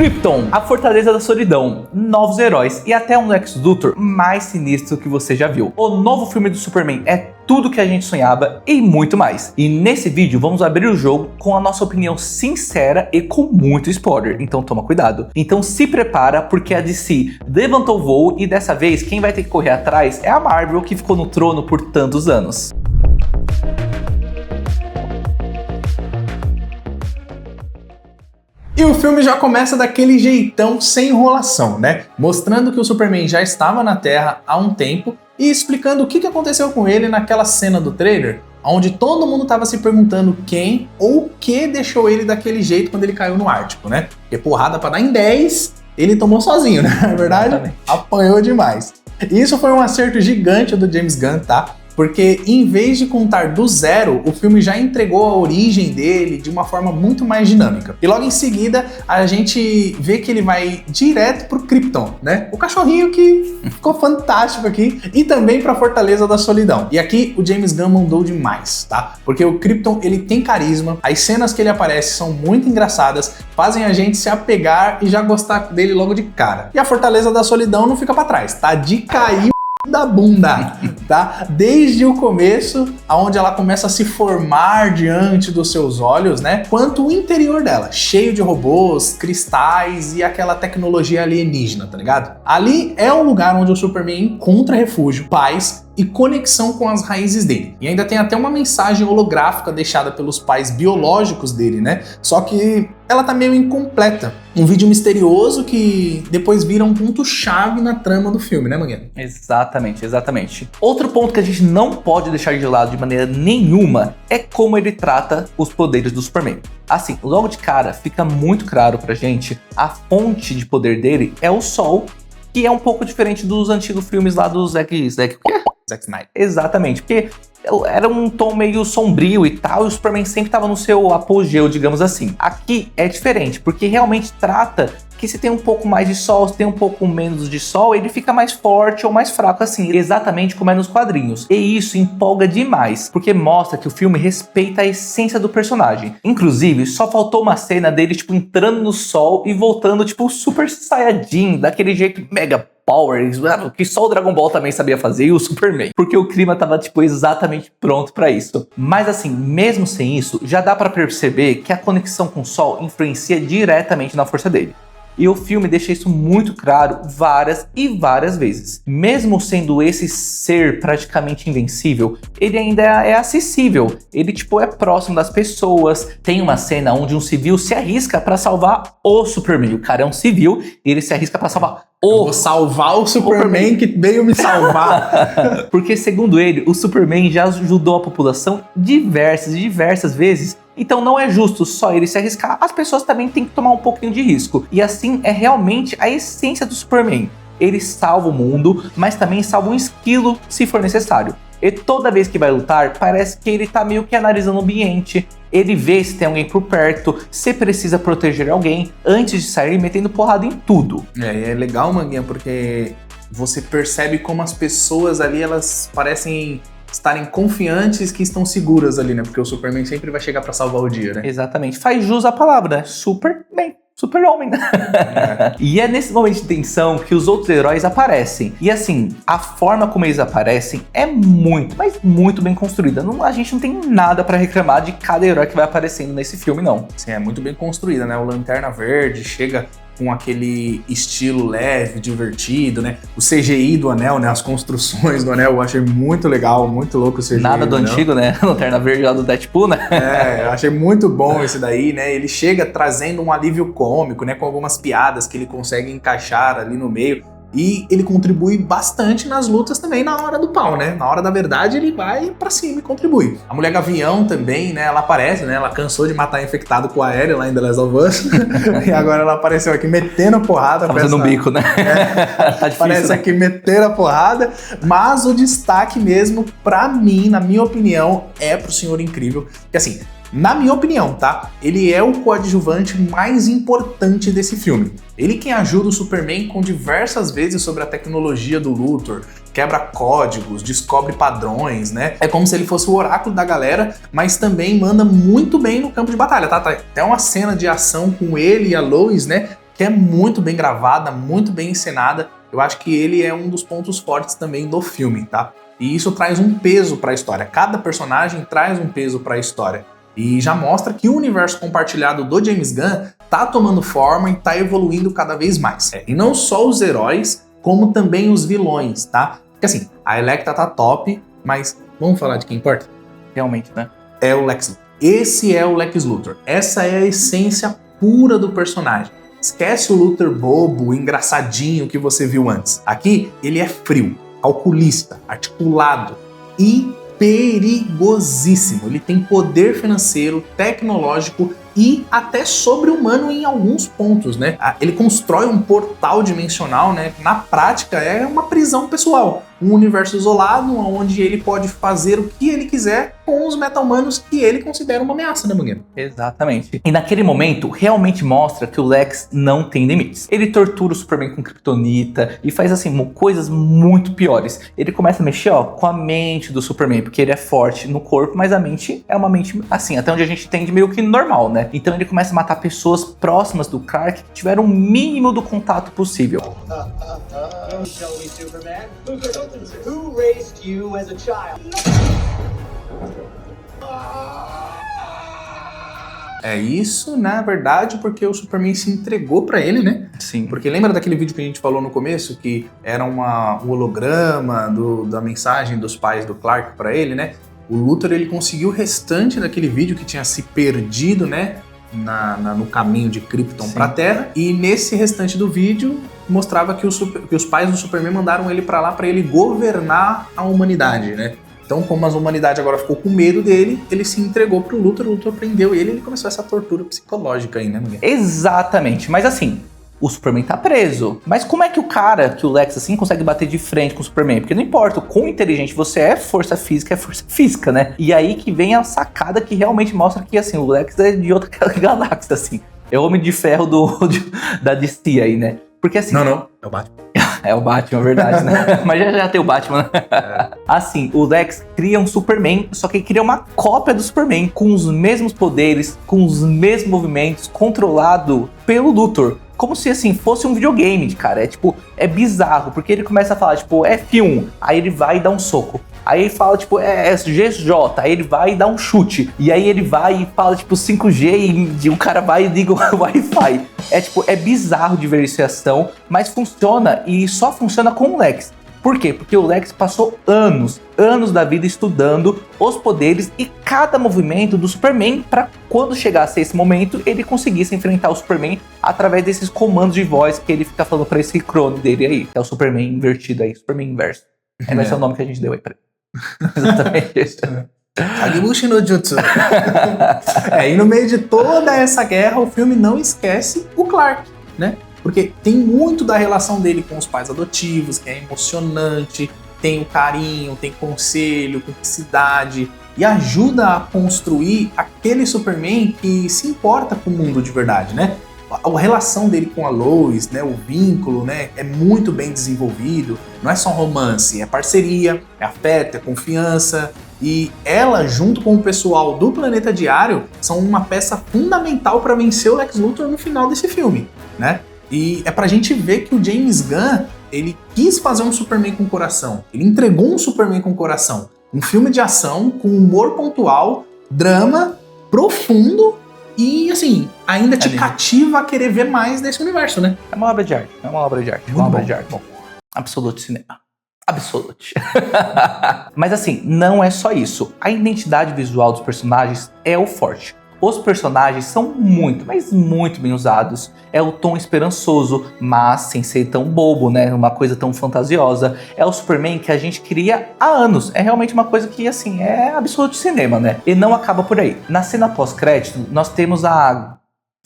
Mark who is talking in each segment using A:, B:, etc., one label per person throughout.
A: Krypton, a Fortaleza da Solidão, novos heróis e até um Lex Luthor mais sinistro que você já viu. O novo filme do Superman é tudo que a gente sonhava e muito mais. E nesse vídeo vamos abrir o jogo com a nossa opinião sincera e com muito spoiler, então toma cuidado. Então se prepara porque a DC levantou o voo e dessa vez quem vai ter que correr atrás é a Marvel, que ficou no trono por tantos anos.
B: E o filme já começa daquele jeitão sem enrolação, né? Mostrando que o Superman já estava na Terra há um tempo e explicando o que aconteceu com ele naquela cena do trailer, onde todo mundo estava se perguntando quem ou o que deixou ele daquele jeito quando ele caiu no Ártico, né? Porque porrada pra dar em 10, ele tomou sozinho, né? Na verdade, exatamente. Apanhou demais. E isso foi um acerto gigante do James Gunn, tá? Porque em vez de contar do zero, o filme já entregou a origem dele de uma forma muito mais dinâmica. E logo em seguida, a gente vê que ele vai direto pro Krypton, né? O cachorrinho que ficou fantástico aqui, e também pra Fortaleza da Solidão. E aqui o James Gunn mandou demais, tá? Porque o Krypton, ele tem carisma, as cenas que ele aparece são muito engraçadas, fazem a gente se apegar e já gostar dele logo de cara. E a Fortaleza da Solidão não fica pra trás, tá? De cair da bunda, tá? Desde o começo, aonde ela começa a se formar diante dos seus olhos, né? Quanto o interior dela, cheio de robôs, cristais e aquela tecnologia alienígena, tá ligado? Ali é um lugar onde o Superman encontra refúgio, paz e conexão com as raízes dele. E ainda tem até uma mensagem holográfica deixada pelos pais biológicos dele, né? Só que ela tá meio incompleta. Um vídeo misterioso que depois vira um ponto-chave na trama do filme, né, Mangueira?
A: Exatamente, exatamente. Outro ponto que a gente não pode deixar de lado de maneira nenhuma é como ele trata os poderes do Superman. Assim, logo de cara fica muito claro pra gente a fonte de poder dele é o Sol, que é um pouco diferente dos antigos filmes lá do Zack Snyder. Exatamente, porque era um tom meio sombrio e tal, e o Superman sempre estava no seu apogeu, digamos assim. Aqui é diferente, porque realmente trata que se tem um pouco mais de sol, se tem um pouco menos de sol, ele fica mais forte ou mais fraco assim, exatamente como é nos quadrinhos. E isso empolga demais, porque mostra que o filme respeita a essência do personagem. Inclusive, só faltou uma cena dele, tipo, entrando no sol e voltando, tipo, Super Saiyajin, daquele jeito mega power, que só o Dragon Ball também sabia fazer, e o Superman. Porque o clima tava, tipo, exatamente pronto pra isso. Mas assim, mesmo sem isso, já dá pra perceber que a conexão com o Sol influencia diretamente na força dele. E o filme deixa isso muito claro várias e várias vezes. Mesmo sendo esse ser praticamente invencível, ele ainda é acessível. Ele, tipo, é próximo das pessoas. Tem uma cena onde um civil se arrisca pra salvar o Superman. O cara é um civil e ele se arrisca pra salvar
B: vou salvar o Superman que veio me salvar.
A: Porque, segundo ele, o Superman já ajudou a população diversas vezes. Então não é justo só ele se arriscar, as pessoas também têm que tomar um pouquinho de risco. E assim é realmente a essência do Superman. Ele salva o mundo, mas também salva um esquilo se for necessário. E toda vez que vai lutar, parece que ele tá meio que analisando o ambiente. Ele vê se tem alguém por perto, se precisa proteger alguém, antes de sair metendo porrada em tudo.
B: É legal, Manguinha, porque você percebe como as pessoas ali, elas parecem estarem confiantes que estão seguras ali, né? Porque o Superman sempre vai chegar pra salvar o dia, né?
A: Exatamente. Faz jus à palavra, né? Superman. Super-homem. E é nesse momento de tensão que os outros heróis aparecem. E assim, a forma como eles aparecem é muito, mas muito bem construída. A gente não tem nada pra reclamar de cada herói que vai aparecendo nesse filme, não.
B: Sim, é muito bem construída, né? O Lanterna Verde chega com aquele estilo leve, divertido, né? O CGI do Anel, né? As construções do Anel, eu achei muito legal, muito louco o CGI.
A: Nada do antigo, né? Lanterna Verde lá do Deadpool, né?
B: Eu achei muito bom esse daí, né? Ele chega trazendo um alívio cômico, né? Com algumas piadas que ele consegue encaixar ali no meio. E ele contribui bastante nas lutas também na hora do pau, né? Na hora da verdade, ele vai pra cima e contribui. A Mulher Gavião também, né? Ela aparece, né? Ela cansou de matar infectado com a aérea lá em The Last of Us. E agora ela apareceu aqui metendo porrada.
A: Tá fazendo um bico, né?
B: Tá difícil, aparece, né? Aqui metendo a porrada. Mas o destaque mesmo, pra mim, na minha opinião, é pro Senhor Incrível. Que assim, na minha opinião, tá? Ele é o coadjuvante mais importante desse filme. Ele quem ajuda o Superman com diversas vezes sobre a tecnologia do Luthor, quebra códigos, descobre padrões, né? É como se ele fosse o oráculo da galera, mas também manda muito bem no campo de batalha, tá? Tem até uma cena de ação com ele e a Lois, né? que é muito bem gravada, muito bem encenada. Eu acho que ele é um dos pontos fortes também do filme, tá? E isso traz um peso para a história. Cada personagem traz um peso para a história. E já mostra que o universo compartilhado do James Gunn tá tomando forma e tá evoluindo cada vez mais. E não só os heróis, como também os vilões, tá? Porque assim, a Elektra tá top, mas vamos falar de quem importa?
A: Realmente, né?
B: É o Lex Luthor. Esse é o Lex Luthor. Essa é a essência pura do personagem. Esquece o Luthor bobo, engraçadinho que você viu antes. Aqui, ele é frio, calculista, articulado e perigosíssimo. Ele tem poder financeiro, tecnológico e até sobre-humano em alguns pontos, né? Ele constrói um portal dimensional, né? Na prática é uma prisão pessoal. Um universo isolado, onde ele pode fazer o que ele quiser com os meta-humanos que ele considera uma ameaça, né, Mangueira?
A: Exatamente. E naquele momento, realmente mostra que o Lex não tem limites. Ele tortura o Superman com kryptonita e faz, assim, coisas muito piores. Ele começa a mexer, ó, com a mente do Superman, porque ele é forte no corpo, mas a mente é uma mente, assim, até onde a gente entende, meio que normal, né? Então ele começa a matar pessoas próximas do Clark que tiveram o mínimo do contato possível.
C: Don't tell me, Superman. Who raised you as a child?
B: É isso, na verdade, porque o Superman se entregou pra ele, né?
A: Sim.
B: Porque lembra daquele vídeo que a gente falou no começo, que era um holograma da mensagem dos pais do Clark pra ele, né? O Luthor, ele conseguiu o restante daquele vídeo que tinha se perdido, né? No caminho de Krypton pra Terra. E nesse restante do vídeo, mostrava que os pais do Superman mandaram ele pra lá pra ele governar a humanidade, né? Então, como a humanidade agora ficou com medo dele, ele se entregou pro Luthor, o Luthor prendeu ele e ele começou essa tortura psicológica aí, né, mulher?
A: Exatamente, mas assim, o Superman tá preso. Mas como é que o Lex, assim, consegue bater de frente com o Superman? Porque não importa o quão inteligente você é força física, né? E aí que vem a sacada que realmente mostra que, assim, o Lex é de outra galáxia, assim. É o Homem de Ferro da DC aí, né? Porque assim...
B: Não, é o Batman.
A: É o Batman, é verdade, né? Mas já tem o Batman. Assim, o Lex cria um Superman, só que ele cria uma cópia do Superman, com os mesmos poderes, com os mesmos movimentos, controlado pelo Luthor. Como se, assim, fosse um videogame, cara. É bizarro, porque ele começa a falar, tipo, F1, aí ele vai e dá um soco. Aí ele fala, tipo, GJ, aí ele vai e dá um chute. E aí ele vai e fala, tipo, 5G e o cara vai e liga o Wi-Fi. É bizarro de ver isso em ação, mas funciona e só funciona com o Lex. Por quê? Porque o Lex passou anos da vida estudando os poderes e cada movimento do Superman para quando chegasse esse momento, ele conseguisse enfrentar o Superman através desses comandos de voz que ele fica falando para esse clone dele aí, que é o Superman invertido aí, Superman inverso. Vai ser o nome que a gente deu aí pra ele. Exatamente isso.
B: Kagebushi no Jutsu. E no meio de toda essa guerra, o filme não esquece o Clark, né? Porque tem muito da relação dele com os pais adotivos, que é emocionante, tem o carinho, tem conselho, cumplicidade, e ajuda a construir aquele Superman que se importa com o mundo de verdade, né? A relação dele com a Lois, né, o vínculo, né, é muito bem desenvolvido. Não é só romance, é parceria, é afeto, é confiança. E ela, junto com o pessoal do Planeta Diário, são uma peça fundamental para vencer o Lex Luthor no final desse filme, né? E é pra gente ver que o James Gunn, ele quis fazer um Superman com coração. Ele entregou um Superman com coração. Um filme de ação com humor pontual, drama profundo e, assim, ainda te cativa a querer ver mais desse universo, né?
A: É uma obra de arte. Bom. Absolute cinema. Absolute. Mas assim, não é só isso. A identidade visual dos personagens é o forte. Os personagens são muito, mas muito bem usados. É o tom esperançoso, mas sem ser tão bobo, né? Uma coisa tão fantasiosa. É o Superman que a gente cria há anos. É realmente uma coisa que, assim, é absoluto cinema, né? E não acaba por aí. Na cena pós-crédito, nós temos a...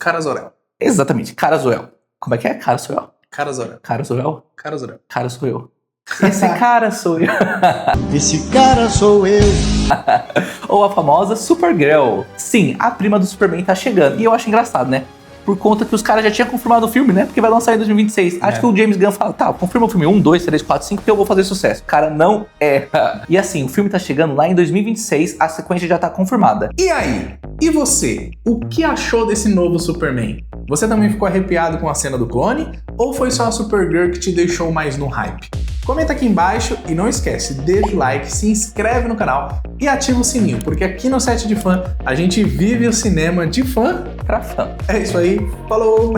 B: Cara Zor-El.
A: Exatamente, Cara Zor-El. Como é que é? Cara Zor-El?
B: Cara Zor-El.
A: Cara Zor-El?
B: Cara Zor-El.
A: Cara sou eu. Esse cara sou eu.
C: Esse cara sou eu.
A: Ou a famosa Supergirl. Sim, a prima do Superman tá chegando. E eu acho engraçado, né? Por conta que os caras já tinham confirmado o filme, né? Porque vai lançar em 2026. Acho que o James Gunn fala, tá, confirma o filme 1, 2, 3, 4, 5 que eu vou fazer sucesso. O cara não erra. E assim, o filme tá chegando lá em 2026, a sequência já tá confirmada.
B: E aí? E você? O que achou desse novo Superman? Você também ficou arrepiado com a cena do clone? Ou foi só a Supergirl que te deixou mais no hype? Comenta aqui embaixo e não esquece, deixa o like, se inscreve no canal e ativa o sininho, porque aqui no Set de Fã a gente vive o cinema de fã
A: Pra fã.
B: É isso aí, falou!